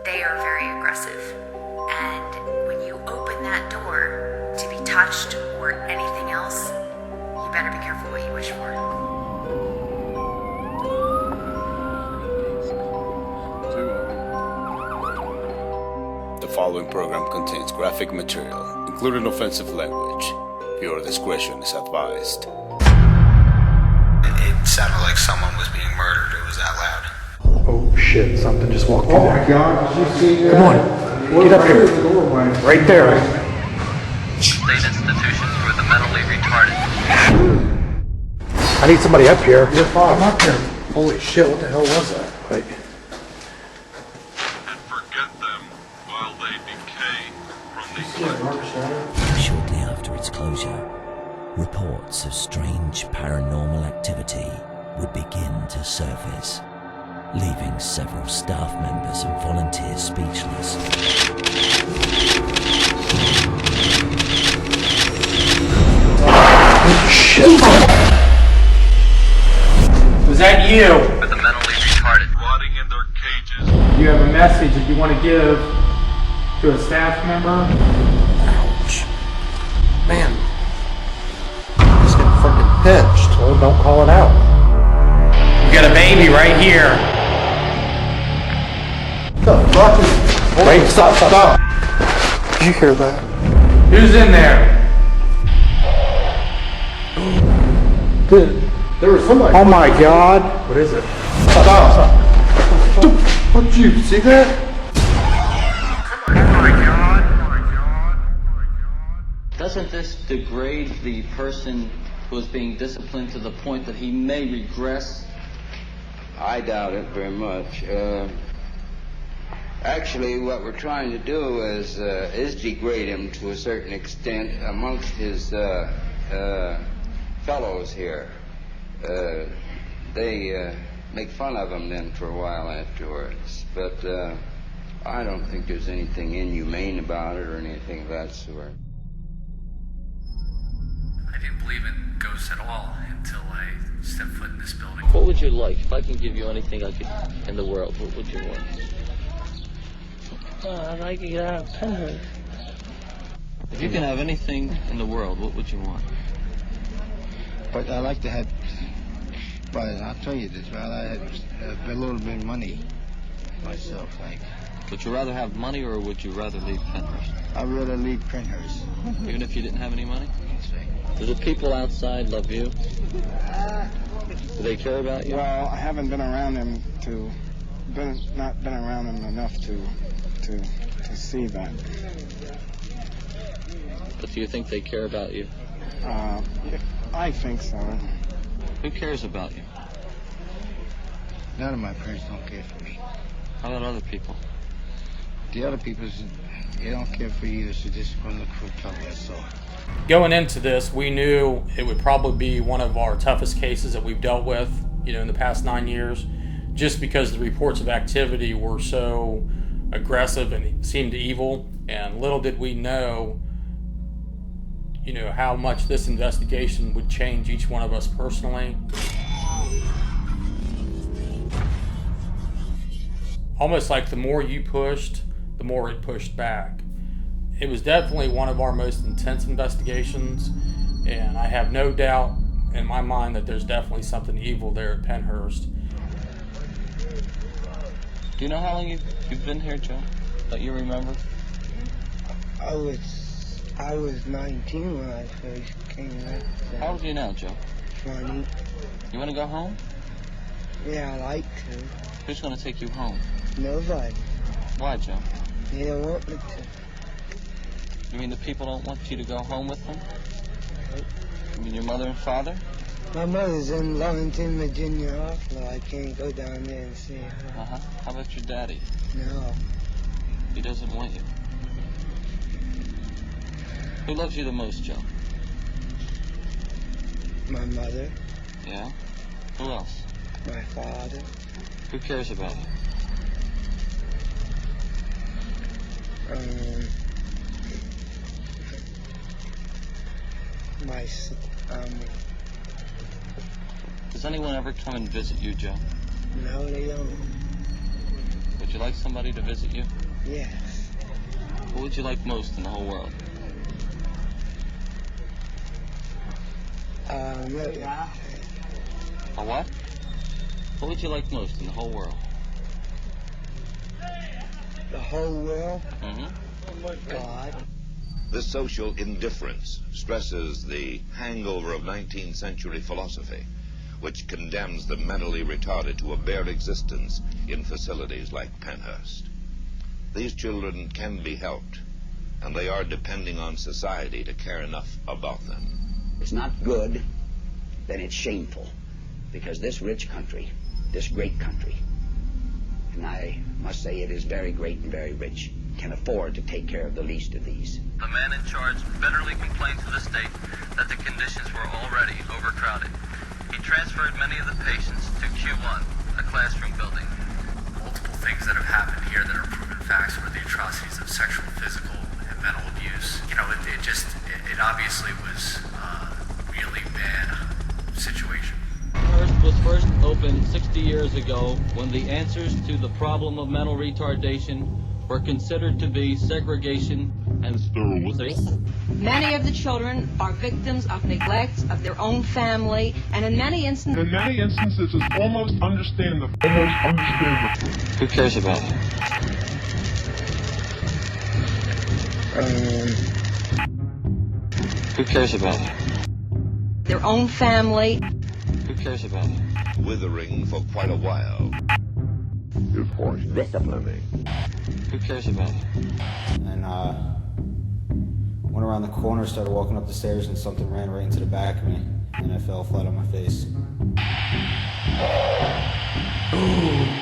they are very aggressive. And when you open that door to be touched or anything else, you better be careful what you wish for. The following program contains graphic material, including offensive language. Viewer discretion is advised. It sounded like someone was being murdered. It was that loud. Oh shit, something just walked in there. Oh my god, did you see that? Come on, get up here. Right there. State institutions for the mentally retarded. I need somebody up here. I'm up here. Holy shit, what the hell was that? Wait. And forget them while they decay from the earth. Shortly after its closure, reports of strange paranormal activity would begin to surface, leaving several staff members and volunteers speechless. Shit. Was that you? For the mentally retarded. Rotting in their cages. You have a message that you want to give to a staff member? Ouch. Man. He's getting fucking pinched. Well, don't call it out. You got a baby right here. The fuck is... Wait, stop. Did you hear that? Who's in there? Dude, there was somebody... Oh my god. What is it? Stop. What, did you see that? Doesn't this degrade the person who is being disciplined to the point that he may regress? I doubt it very much. Actually, what we're trying to do is degrade him to a certain extent amongst his fellows here. They make fun of him then for a while afterwards, but I don't think there's anything inhumane about it or anything of that sort. I didn't believe in ghosts at all until I stepped foot in this building. What would you like? If I can give you anything I could in the world, what would you want? I'd like to get out of Pennhurst. If you can have anything in the world, what would you want? But I like to have, well, I'll tell you this, well, I had a little bit of money myself, like. Would you rather have money or would you rather leave Pennhurst? I'd rather leave Pennhurst. Even if you didn't have any money? That's right. Do the people outside love you? Do they care about you? Well, I haven't been around them not been around them enough to see that. But do you think they care about you? I think so. Who cares about you? None of my parents don't care for me. How about other people? The other people, they don't care for you, so just want to look for trouble, that's all. Going into this, we knew it would probably be one of our toughest cases that we've dealt with, in the past 9 years, just because the reports of activity were so aggressive and seemed evil, and little did we know, how much this investigation would change each one of us personally. Almost like the more you pushed, the more it pushed back. It was definitely one of our most intense investigations, and I have no doubt in my mind that there's definitely something evil there at Pennhurst. Do you know how long you've been here, Joe? That you remember? I was 19 when I first came in. How old are you now, Joe? 20. You want to go home? Yeah, I like to. Who's going to take you home? Nobody. Why, Joe? They don't want me to. You mean the people don't want you to go home with them? You mean your mother and father? My mother's in Lovington, Virginia Hospital. I can't go down there and see her. Uh-huh. How about your daddy? No. He doesn't want you. Who loves you the most, Joe? My mother. Yeah? Who else? My father. Who cares about you? Does anyone ever come and visit you, Joe? No, they don't. Would you like somebody to visit you? Yes. Who would you like most in the whole world? Maybe. A what? What would you like most in the whole world? The whole world? Mm-hmm. God. This social indifference stresses the hangover of 19th century philosophy, which condemns the mentally retarded to a bare existence in facilities like Pennhurst. These children can be helped, and they are depending on society to care enough about them. It's not good, then it's shameful, because this rich country, this great country, and I must say it is very great and very rich, can afford to take care of the least of these. The man in charge bitterly complained to the state that the conditions were already overcrowded. He transferred many of the patients to Q1, a classroom building. Multiple things that have happened here that are proven facts were the atrocities of sexual, physical, and mental abuse. You know, it obviously was a really bad situation. Pennhurst was first opened 60 years ago when the answers to the problem of mental retardation were considered to be segregation and sterilization. Many of the children are victims of neglect of their own family, and in many instances, it's almost understandable. Who cares about it? Who cares about it? their own family. Who cares about it? Withering for quite a while. Of course, disciplining. Who cares about it? And went around the corner, started walking up the stairs, and something ran right into the back of me, and I fell flat on my face.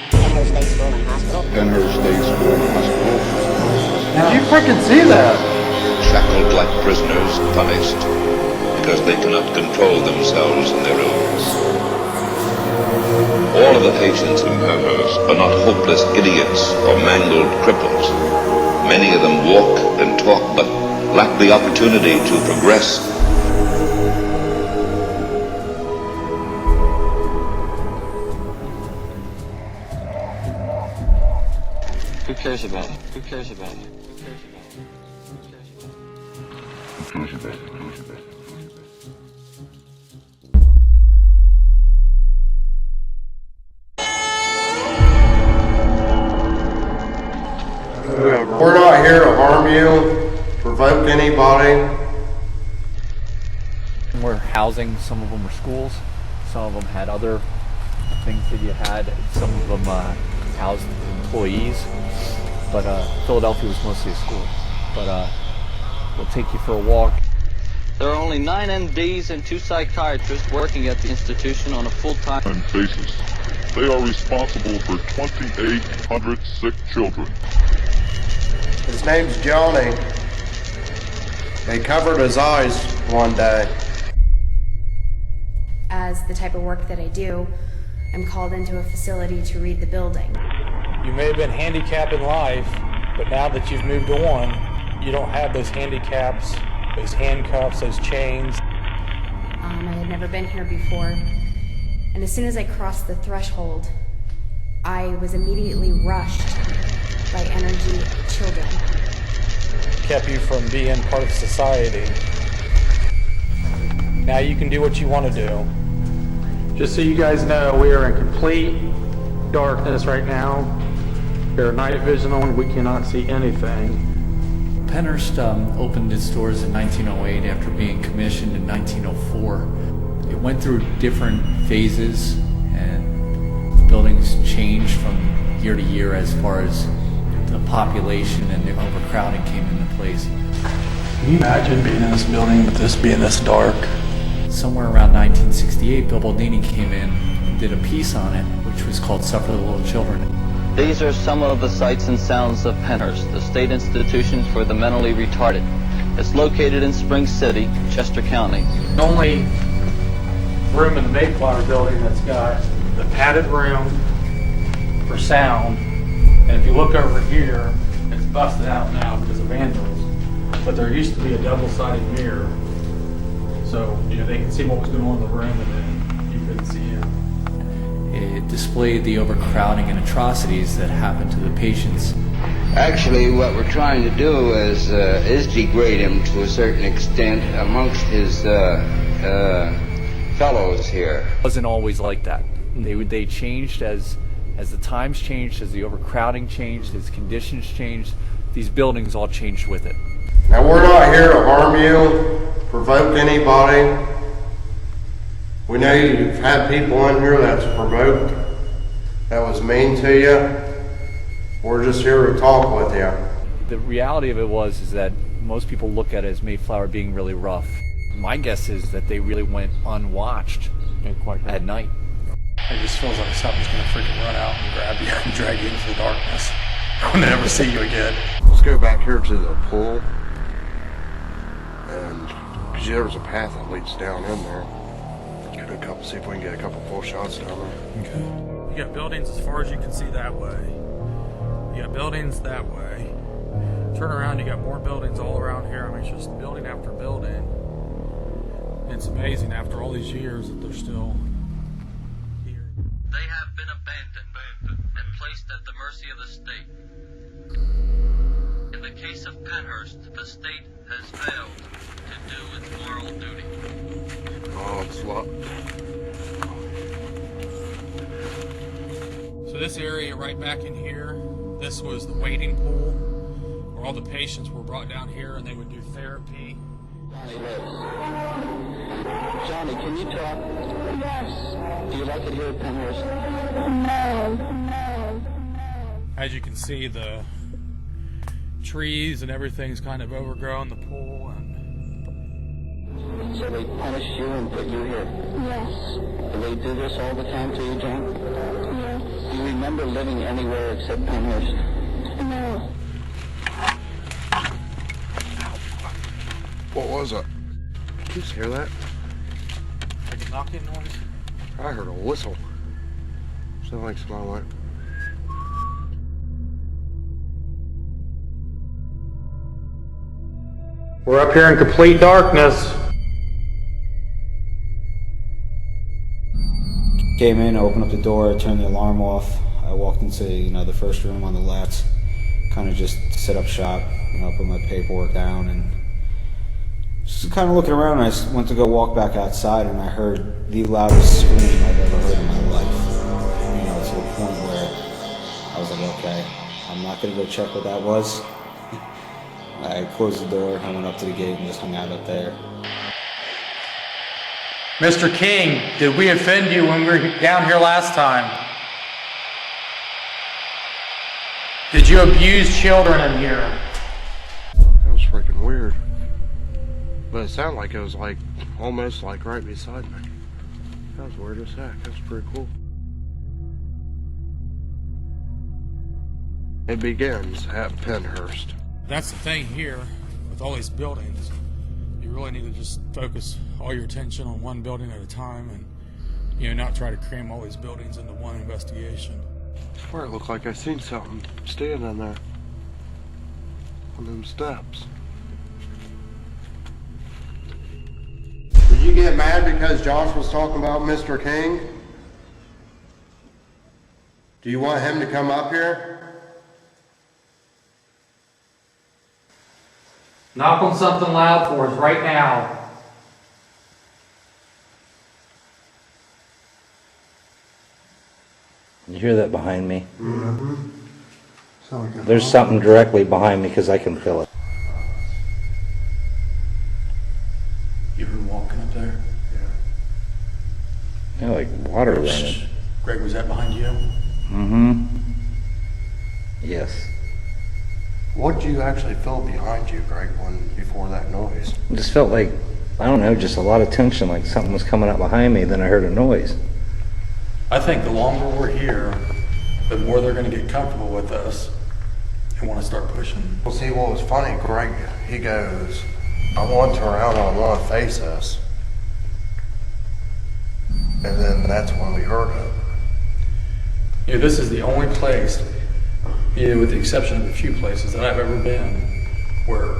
Pennhurst State School and Hospital. Pennhurst State School and Hospital. Did you freaking see that? Shackled like prisoners, punished, because they cannot control themselves in their illness. All of the patients in Pennhurst are not hopeless idiots or mangled cripples. Many of them walk and talk, but lack the opportunity to progress. Who cares about it? Who cares about it? Who cares about it? We're not here to harm you, provoke anybody. We're housing, some of them were schools, some of them had other things that you had, some of them housed employees, but Philadelphia was mostly a school. But we'll take you for a walk. There are only 9 MDs and 2 psychiatrists working at the institution on a full-time basis. They are responsible for 2,800 sick children. His name's Johnny. They covered his eyes one day. As the type of work that I do, I'm called into a facility to read the building. You may have been handicapped in life, but now that you've moved on, you don't have those handicaps, those handcuffs, those chains. I had never been here before, and as soon as I crossed the threshold, I was immediately rushed by energy children. Kept you from being part of society. Now you can do what you want to do. Just so you guys know, we are in complete darkness right now. There are night vision on, we cannot see anything. Pennhurst opened its doors in 1908 after being commissioned in 1904. It went through different phases, and the buildings changed from year to year as far as the population and the overcrowding came into place. Can you imagine being in this building with this being this dark? Somewhere around 1968, Bill Baldini came in and did a piece on it, which was called Suffer the Little Children. These are some of the sights and sounds of Pennhurst, the state institution for the mentally retarded. It's located in Spring City, Chester County. The only room in the Mayflower building that's got the padded room for sound. And if you look over here, it's busted out now because of vandals. But there used to be a double-sided mirror. So, they can see what was going on in the room, and then you couldn't see him. It displayed the overcrowding and atrocities that happened to the patients. Actually, what we're trying to do is degrade him to a certain extent amongst his fellows here. It wasn't always like that. They changed as the times changed, as the overcrowding changed, as conditions changed. These buildings all changed with it. Now, we're not here to harm you, provoke anybody. We know you've had people in here that's provoked, that was mean to you. We're just here to talk with you. The reality of it is that most people look at it as Mayflower being really rough. My guess is that they really went unwatched at night. It just feels like something's gonna freaking run out and grab you and drag you into the darkness. I'll never see you again. Let's go back here to the pool. And, because there's a path that leads down in there. See if we can get a couple full shots down there. Okay. You got buildings as far as you can see that way. You got buildings that way. Turn around, you got more buildings all around here. I mean, it's just building after building. It's amazing after all these years that they're still here. They have been abandoned and placed at the mercy of the state. In the case of Pennhurst, the state has failed to do its moral duty. Oh, it's locked. So this area right back in here, this was the waiting pool where all the patients were brought down here and they would do therapy. Johnny, can you talk? Yes. Do you like it here at Pennhurst? No. As you can see, the trees and everything's kind of overgrown the pool. So they punish you and put you here? Yes. Do they do this all the time to you, John? Yes. Do you remember living anywhere except Pennhurst? No. What was it? Did you just hear that? Like a knocking noise? I heard a whistle. Sounded like somebody went. We're up here in complete darkness. Came in, opened up the door, turned the alarm off. I walked into, the first room on the left, kind of just set up shop, put my paperwork down and just kind of looking around. And I went to go walk back outside and I heard the loudest scream I've ever heard in my life. To the point where I was like, okay, I'm not going to go check what that was. I closed the door, I went up to the gate and just hung out up there. Mr. King, did we offend you when we were down here last time? Did you abuse children in here? That was freaking weird. But it sounded like it was almost right beside me. That was weird as heck. That was pretty cool. It begins at Pennhurst. That's the thing here with all these buildings. You really need to just focus all your attention on one building at a time and, not try to cram all these buildings into one investigation. I swear it looked like I seen something standing there on them steps. Did you get mad because Josh was talking about Mr. King? Do you want him to come up here? Knock on something loud for us right now. You hear that behind me? Mm-hmm. There's something directly behind me because I can feel it. You were walking up there? Yeah, like water running. Greg, was that behind you? Mm-hmm. Yes. What did you actually feel behind you, Greg, before that noise? I just felt like, I don't know, just a lot of tension, like something was coming up behind me, then I heard a noise. I think the longer we're here, the more they're going to get comfortable with us and want to start pushing. Well, see, what was funny, Greg, he goes, I want to turn around and I want to face us. And then that's when we heard it. This is the only place, with the exception of a few places that I've ever been, where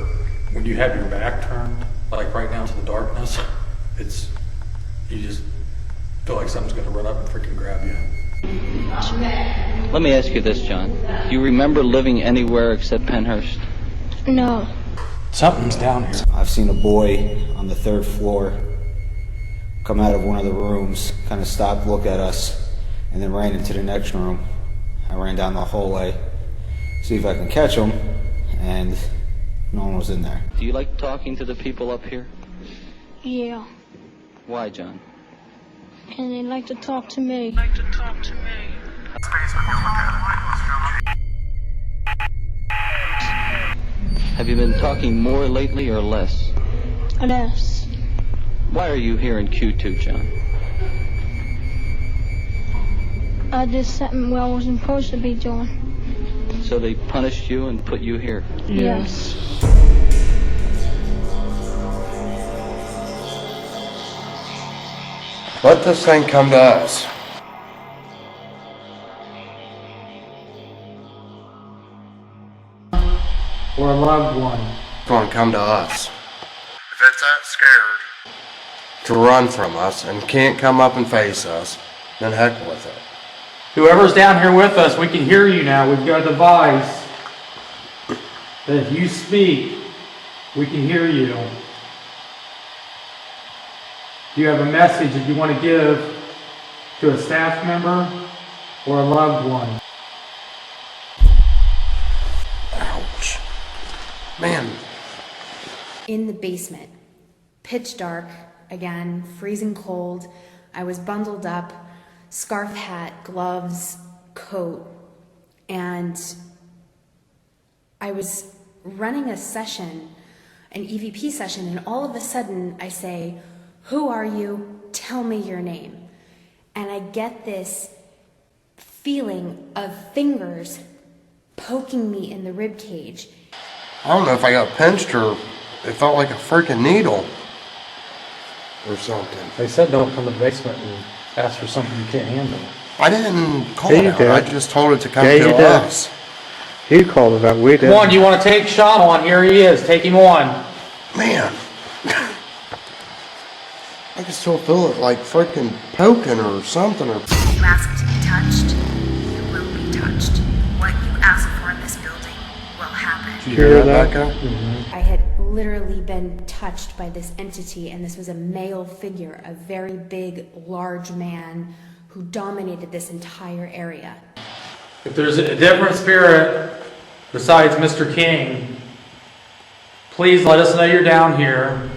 when you have your back turned, like right now to the darkness, you just feel like something's going to run up and freaking grab you. Let me ask you this, John. Do you remember living anywhere except Pennhurst? No. Something's down here. I've seen a boy on the 3rd floor come out of one of the rooms, kind of stop, look at us, and then ran into the next room. I ran down the hallway, see if I can catch him, and no one was in there. Do you like talking to the people up here? Yeah. Why, John? And they like to talk to me. Have you been talking more lately or less? Less. Why are you here in Q2, John? I did something I wasn't supposed to be doing. So they punished you and put you here? Yes. Let this thing come to us. Or a loved one. It's going to come to us. If it's that scared to run from us and can't come up and face us, then heck with it. Whoever's down here with us, we can hear you now. We've got a device that if you speak, we can hear you. Do you have a message that you want to give to a staff member or a loved one? Ouch. Man. In the basement, pitch dark, again, freezing cold. I was bundled up, scarf, hat, gloves, coat, and I was running a session, an EVP session, and all of a sudden I say, "Who are you? Tell me your name." And I get this feeling of fingers poking me in the rib cage. I don't know if I got pinched or it felt like a freaking needle or something. They said don't come to the basement and ask for something you can't handle. I didn't call Yeah, it you out. did. I just told it to come Yeah, you to did. us. You called it out. We did. Come on, you want to take Sean on? Here he is. Take him on. Man. I can still feel it like freaking poking or something. Or You ask to be touched, you will be touched. What you ask for in this building will happen. Did you hear that, Becca? I had literally been touched by this entity, and this was a male figure, a very big, large man who dominated this entire area. If there's a different spirit besides Mr. King, please let us know you're down here.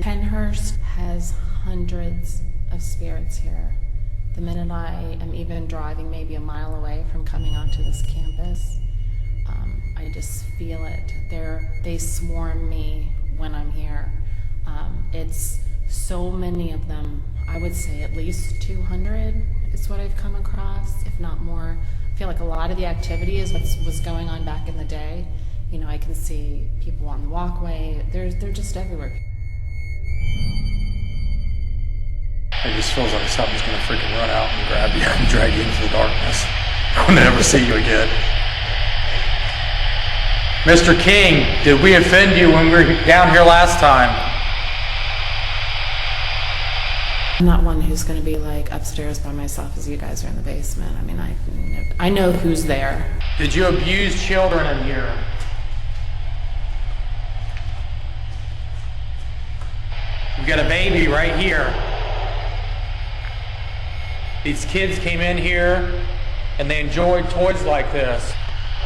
Pennhurst has hundreds of spirits here. The minute I am even driving maybe a mile away from coming onto this campus, I just feel it. They swarm me when I'm here. It's so many of them. I would say at least 200 is what I've come across, if not more. I feel like a lot of the activity is what was going on back in the day. You know, I can see people on the walkway. They're just everywhere. It just feels like something's gonna freaking run out and grab you and drag you into the darkness. I'll never see you again. Mr. King, did we offend you when we were down here last time? I'm not one who's going to be like upstairs by myself as you guys are in the basement. I mean, I know who's there. Did you abuse children in here? We've got a baby right here. These kids came in here and they enjoyed toys like this.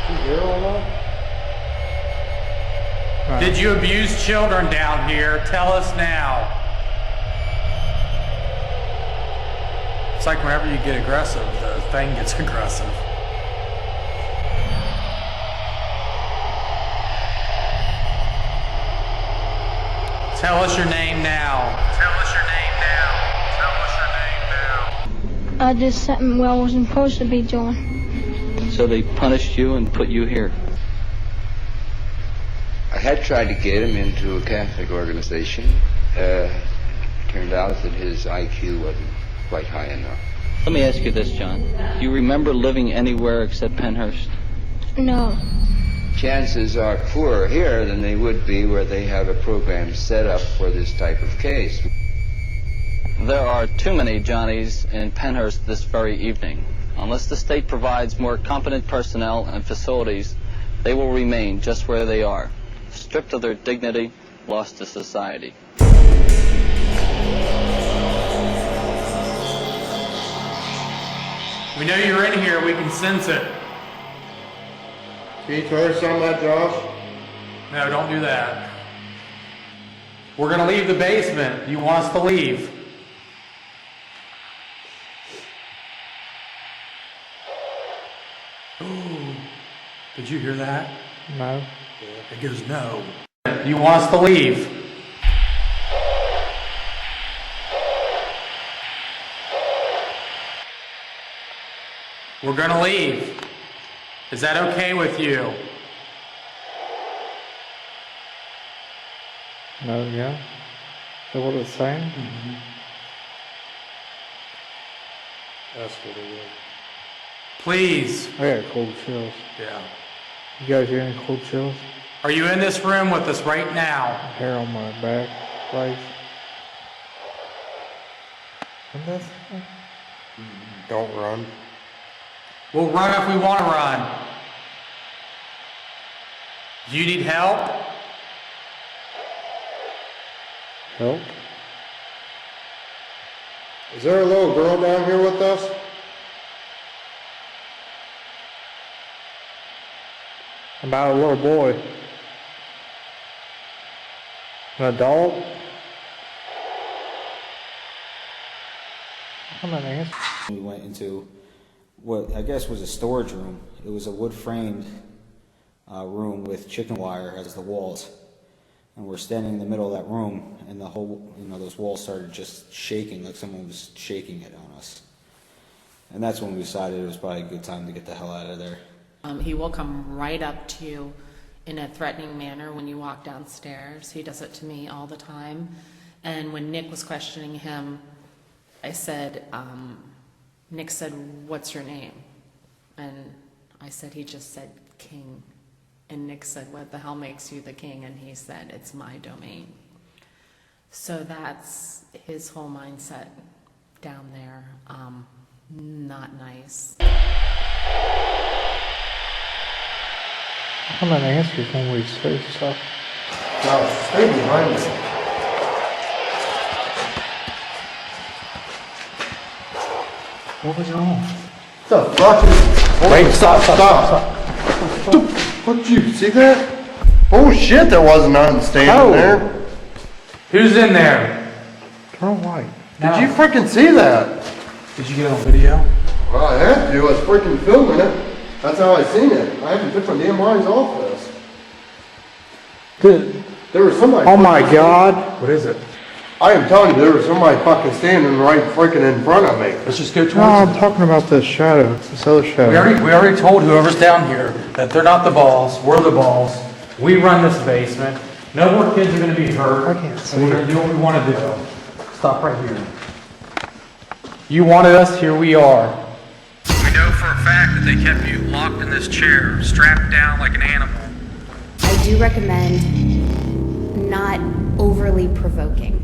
Did you hear all that? Did you abuse children down here? Tell us now. It's like whenever you get aggressive, the thing gets aggressive. Tell us your name now. Tell us your name now. Tell us your name now. I did something I wasn't supposed to be doing. So they punished you and put you here? I had tried to get him into a Catholic organization. Turned out that his IQ wasn't quite high enough. Let me ask you this, John. Do you remember living anywhere except Pennhurst? No. Chances are poorer here than they would be where they have a program set up for this type of case. There are too many Johnnies in Pennhurst this very evening. Unless the state provides more competent personnel and facilities, they will remain just where they are, stripped of their dignity, lost to society. We know you're in here. We can sense it. Can you try some of that, Josh? No, don't do that. We're going to leave the basement. You want us to leave? Ooh. Did you hear that? No. It goes no. You want us to leave? We're going to leave. Is that okay with you? No, yeah. Is that what it's saying? Mm-hmm. That's what it is. Please. I got cold chills. Yeah. You guys get any cold chills? Are you in this room with us right now? Hair on my back, legs. And that's... Don't run. We'll run if we want to run. Do you need help? Help? Is there a little girl down here with us? About a little boy. And a dog? I'm an answer. We went into what I guess was a storage room. It was a wood-framed room with chicken wire as the walls. And we're standing in the middle of that room, and the whole, those walls started just shaking, like someone was shaking it on us. And that's when we decided it was probably a good time to get the hell out of there. He will come right up to you in a threatening manner when you walk downstairs. He does it to me all the time. And when Nick was questioning him, I said, Nick said, "What's your name?" And I said, he just said, "King." And Nick said, "What the hell makes you the king?" And he said, "It's my domain." So that's his whole mindset down there. Not nice. I'm an answer when we say stuff. No, stay behind me. What was wrong? The fuck is... Wait, stop. What, did you see that? Oh shit, there wasn't nothing standing there. Who's in there? Turn white. Did you freaking see that? Did you get on video? Well, I had to. I was freaking filming it. That's how I seen it. I haven't took my damn eyes off this. Dude. There was somebody... Oh my God. What is it? I am telling you, there was somebody fucking standing right freaking in front of me. Let's just go towards No, I'm talking about this shadow. This other shadow. We already told whoever's down here that they're not the balls. We're the balls. We run this basement. No more kids are going to be hurt. I can't see and we're going to do what we want to do. Stop right here. You wanted us, here we are. We know for a fact that they kept you locked in this chair, strapped down like an animal. I do recommend not overly provoking.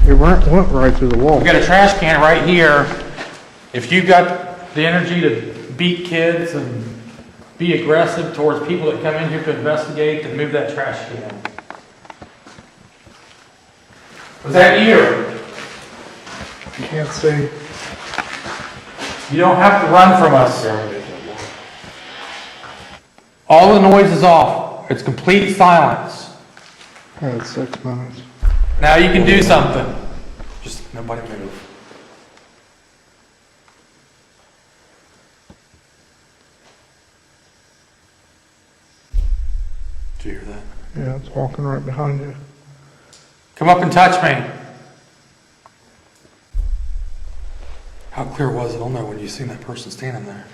It went right through the wall. We got a trash can right here. If you got the energy to beat kids and be aggressive towards people that come in here to investigate, then move that trash can. Was that you? I can't see. You don't have to run from us. All the noise is off. It's complete silence. I had 6 minutes. Now you can do something. Just nobody move. Did you hear that? Yeah, it's walking right behind you. Come up and touch me. How clear was it on there when you seen that person standing there?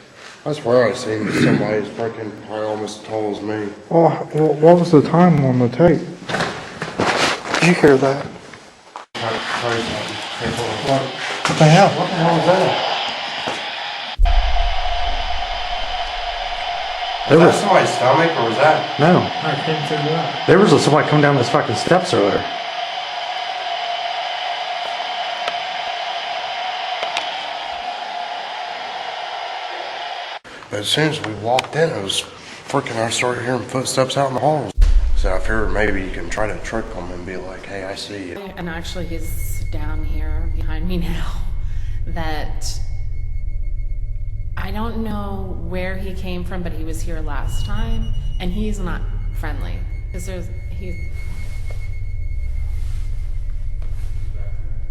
I swear I seen somebody as freaking probably almost as tall as me. Oh, what was the time on the tape? Did you hear that? What the hell? What the hell was that? Was that somebody's stomach or was that? No. I can't figure it out. There was somebody coming down those fucking steps earlier. But as soon as we walked in, it was freaking, I started hearing footsteps out in the halls. So I figured maybe you can try to trick them and be like, hey, I see you. And actually he's down here behind me now. That I don't know where he came from, but he was here last time, and he's not friendly. Because he's...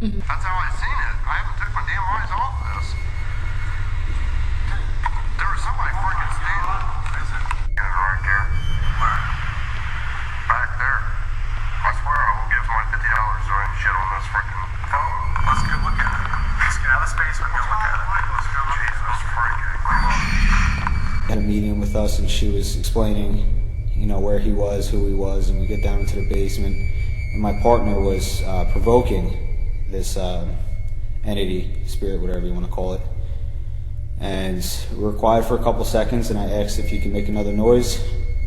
That's how I seen it. I haven't took my damn eyes off this. There was somebody freaking standing. Right there. Back there. I swear I will give my $50 or any shit on this freaking phone. Let's go look at it. Let's get out of space and go look at it. Let's go look at it. Jesus freaking. Had a meeting with us, and she was explaining, where he was, who he was, and we get down into the basement, and my partner was provoking this entity, spirit, whatever you want to call it. And we were quiet for a couple seconds, and I asked if he could make another noise,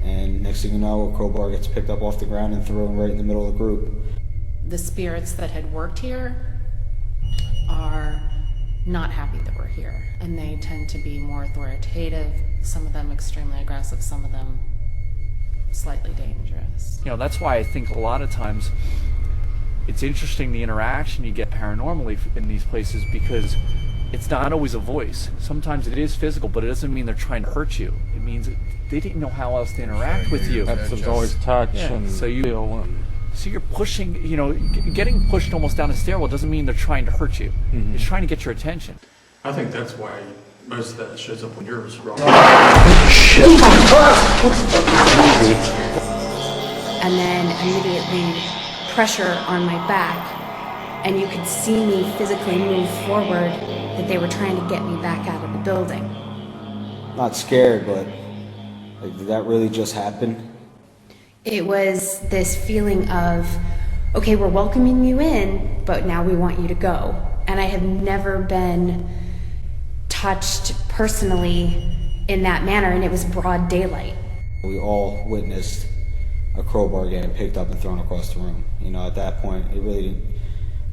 and next thing you know, a crowbar gets picked up off the ground and thrown right in the middle of the group. The spirits that had worked here are not happy that we're here, and they tend to be more authoritative, some of them extremely aggressive, some of them slightly dangerous. That's why I think a lot of times it's interesting the interaction you get paranormally in these places, because it's not always a voice. Sometimes it is physical, but it doesn't mean they're trying to hurt you. It means they didn't know how else to interact with you. There's always touch and so feel. So you're pushing, getting pushed almost down a stairwell doesn't mean they're trying to hurt you. It's trying to get your attention. I think that's why most of that shows up when you're wrong. And then immediately pressure on my back, and you could see me physically move forward, that they were trying to get me back out of the building. Not scared, but did that really just happen? It was this feeling of, okay, we're welcoming you in, but now we want you to go. And I have never been touched personally in that manner, and it was broad daylight. We all witnessed a crowbar getting picked up and thrown across the room. At that point, it really didn't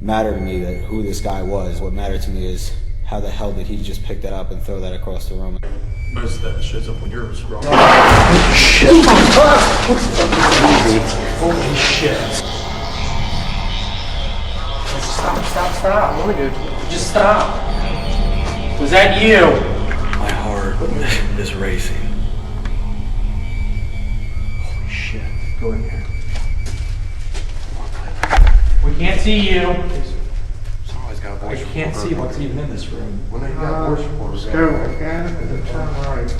matter to me that who this guy was. What mattered to me is how the hell did he just pick that up and throw that across the room? Most of that shows up when you're wrong. Holy shit. Stop. What are we doing? Just stop. Was that you? My heart is racing. Holy shit. Go in here. We can't see you. Somebody's got a voice I can't see what's even in this room. When they got voice recorders, Go again and then turn right.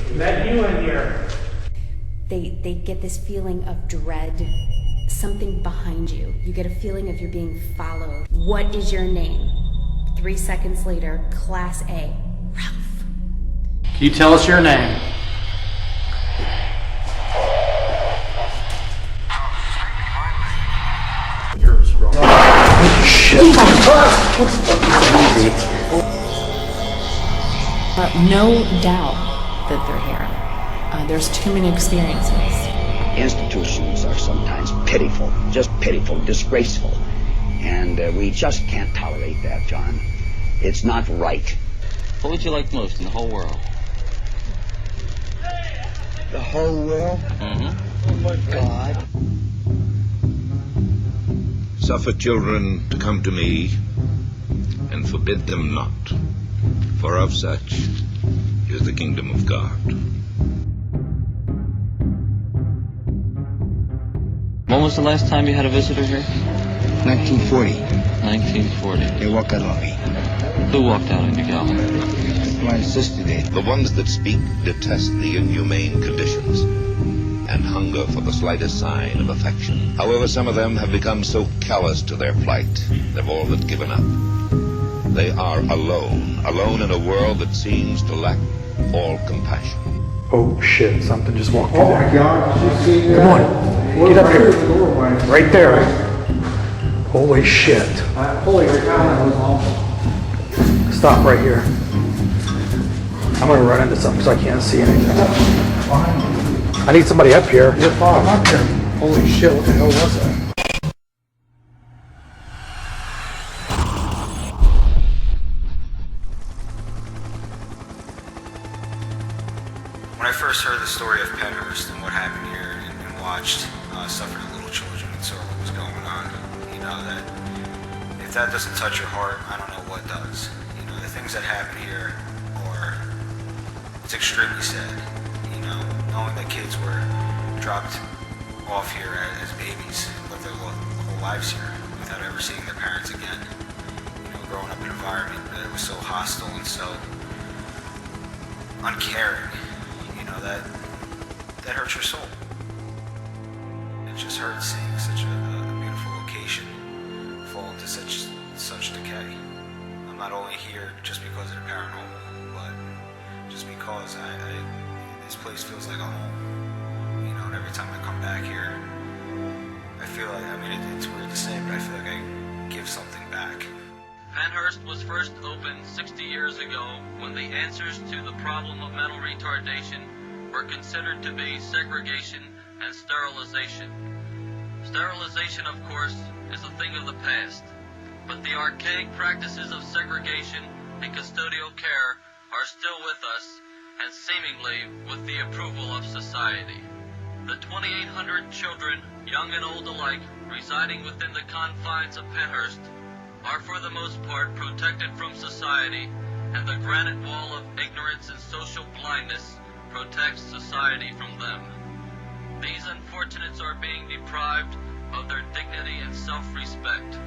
Is that you in here? They get this feeling of dread, something behind you. You get a feeling of you're being followed. What is your name? 3 seconds later, Class A, Ralph. Can you tell us your name? Yours wrong. No doubt that they're here. There's too many experiences. Institutions are sometimes pitiful, just pitiful, disgraceful. And we just can't tolerate that, John. It's not right. What would you like most in the whole world? The whole world? Mm-hmm. Oh my God. Suffer children to come to me, and forbid them not, for of such is the kingdom of God. When was the last time you had a visitor here? 1940. 1940. They walked out on me. Who walked out on you, Gal? My sister did. The ones that speak detest the inhumane conditions and hunger for the slightest sign of affection. However, some of them have become so callous to their plight, they've all but given up. They are alone in a world that seems to lack all compassion. Oh shit, something just walked in Oh there. my God, did you see that? Come on, get up here. Right there. Holy shit. Holy cow. Stop right here. I'm gonna run into something because I can't see anything. I need somebody up here. You're fine. I'm up here. Holy shit, what the hell was that? When I first heard the story of Pennhurst and what happened here and watched suffering little children and saw what was going on, you know, that if that doesn't touch your heart, I don't know what does. You know, the things that happen here are, it's extremely sad. You know, knowing that kids were dropped off here as babies, lived their whole lives here without ever seeing their parents again. You know, growing up in an environment that was so hostile and so uncaring, you know, that hurts your soul. It just hurts seeing such a beautiful location fall into such decay. I'm not only here just because of the paranormal, but just because this place feels like a home. You know, and every time I come back here, I feel like, I mean, it's weird to say, but I feel like I give something back. Pennhurst was first opened 60 years ago when the answers to the problem of mental retardation were considered to be segregation and sterilization. Sterilization, of course, is a thing of the past, but the archaic practices of segregation and custodial care are still with us, and seemingly with the approval of society. The 2,800 children, young and old alike, residing within the confines of Pennhurst are for the most part protected from society, and the granite wall of ignorance and social blindness protects society from them. These unfortunates are being deprived of their dignity and self-respect.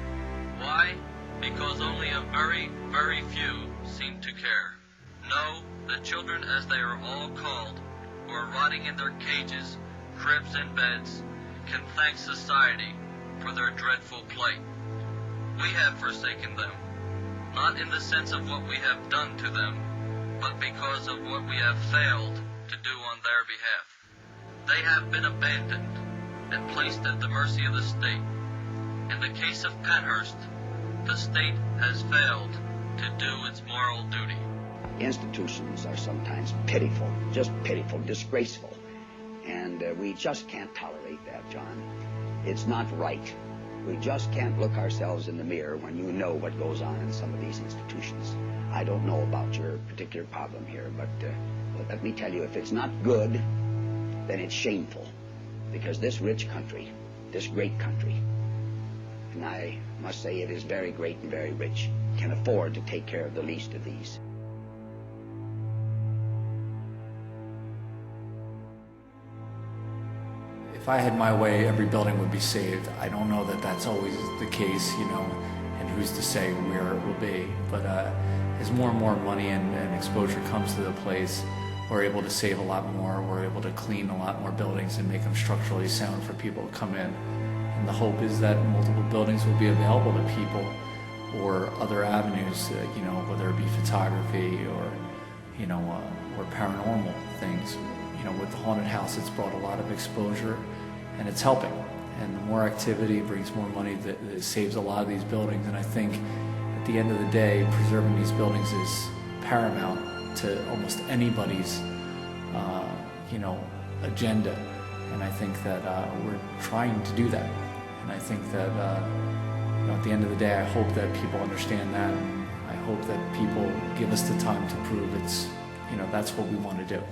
Why? Because only a very, very few seem to care. No, the children, as they are all called, who are rotting in their cages, cribs, and beds, can thank society for their dreadful plight. We have forsaken them, not in the sense of what we have done to them, but because of what we have failed to do on their behalf. They have been abandoned and placed at the mercy of the state. In the case of Pennhurst, the state has failed to do its moral duty. Institutions are sometimes pitiful, just pitiful, disgraceful. And we just can't tolerate that, John. It's not right. We just can't look ourselves in the mirror when you know what goes on in some of these institutions. I don't know about your particular problem here, but let me tell you, if it's not good, then it's shameful. Because this rich country, this great country, and I must say it is very great and very rich, can afford to take care of the least of these. If I had my way, every building would be saved. I don't know that that's always the case, you know, and who's to say where it will be. But as more and more money and exposure comes to the place, we're able to save a lot more. We're able to clean a lot more buildings and make them structurally sound for people to come in. And the hope is that multiple buildings will be available to people, or other avenues, you know, whether it be photography or, you know, or paranormal things. You know, with the haunted house, it's brought a lot of exposure, and it's helping. And the more activity brings more money. That saves a lot of these buildings. And I think at the end of the day, preserving these buildings is paramount to almost anybody's, you know, agenda. And I think that we're trying to do that. And I think that, you know, at the end of the day, I hope that people understand that. And I hope that people give us the time to prove it's, you know, that's what we want to do.